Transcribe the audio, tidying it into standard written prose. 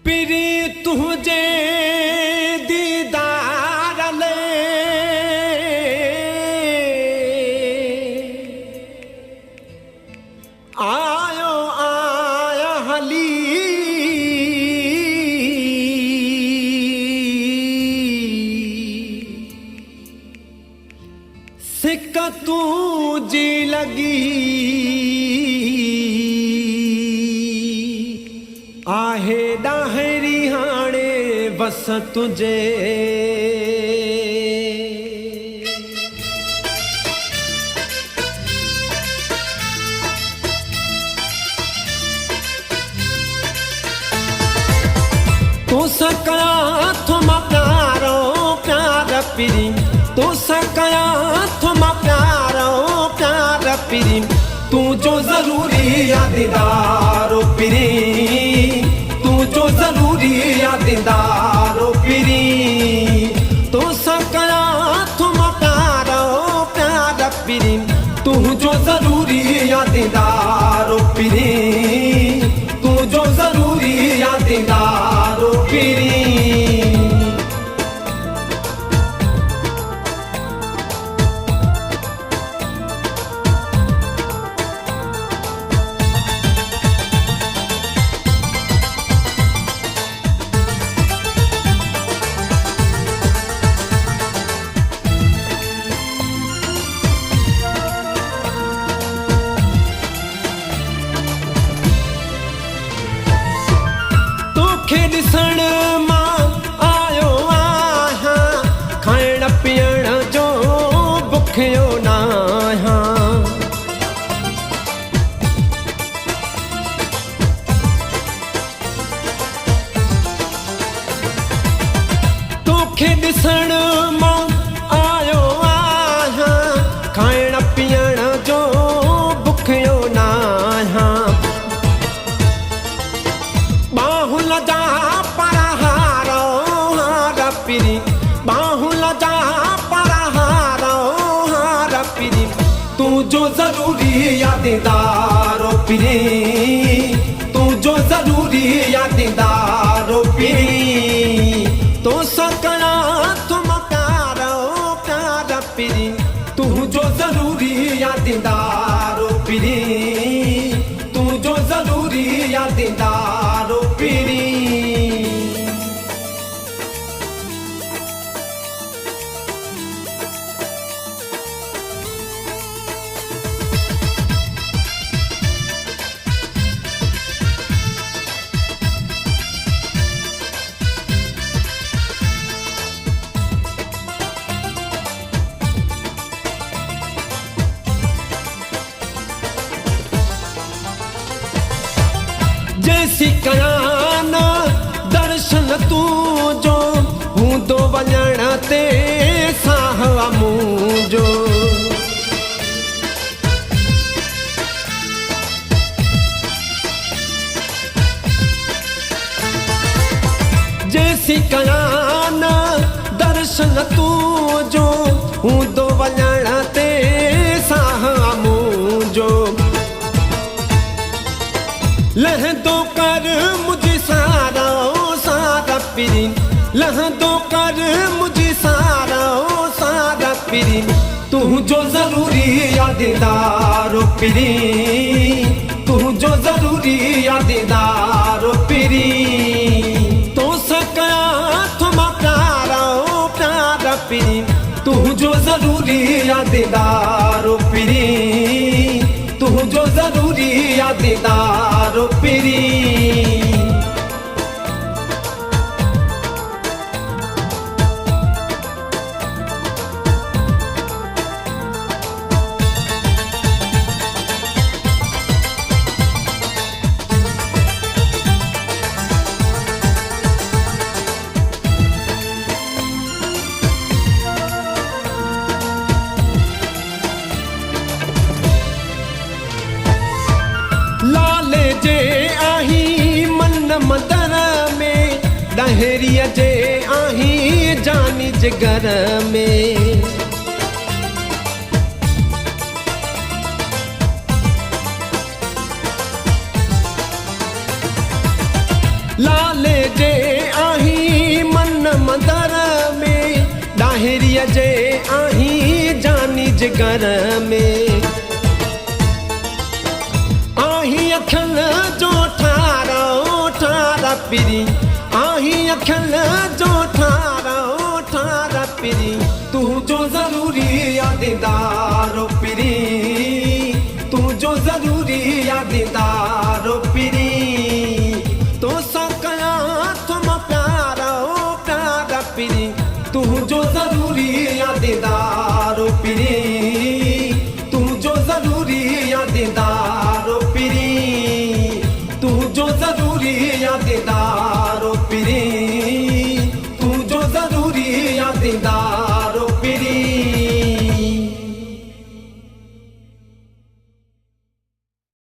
पिरी तुझे दीदार ले आयो आया हली सिक तू जी लगी आहे डाहरी हाणे बस तुझे तू सकया थुमा प्यारो प्यार पिरी तू सकया थुमा प्यारो प्यार पिरी तू जो जरूरी याददारो पिरी तू जो जरूरी याददारो पिरी तू सकया थुमा प्यारो प्यार पिरी तू जो जरूरी याददारो पिरी तू जो जरूरी याददारो पिरी ॾिसण मां आयो आहियां खाइण पीअण जो बुखियो न आहियां तोखे ॾिसण मां आयो आहियां खाइण पीअण जो बुखियो न आहियां बाहुल जा परहारो हार पिरी बाहुल जा परहारो हार पिरी तू जो जरूरी याददारो पिरी तू जो जरूरी याददारो पिरी तो सकना तुम प्यारो प्यार पिरी तू जो जरूरी याददारो पिरी तू जो जरूरी याददारो पिरी जैसी कयान दर्शन तू जो हूं दो वञण ते साहवा मुंहिंजो जैसी कयान दर्शन तू जो हूं दो वञण ते साहवा मुंहिंजो लहंदो कर मुझे सारा सारा पिरी लहंदो कर मुझे सारा सारा पिरी तू जो जरूरी याददारो पिरी तू जो जरूरी याददारो पिरी तो सकया थुमा प्यारो प्यार पिरी तू जो जरूरी याददारो पिरी तू जो जरूरी याददारो पिरी लाले जे आही मन मदर में डहरिया जे आही जानी जिगर में घर में आही अखियल जो ठारा ठारा पिरी आही अखियल जो ठारा ठारा पिरी तू जो जरूरी याददारो पिरी तू जो जरूरी याददारो पिरी तो सकया तुम प्यारा प्यारा पिरी तू जो जरूरी याददारो पिरी तू जो जरूरी याददारो पिरी तू जो जरूरी याददारो पिरी तू जो जरूरी याददार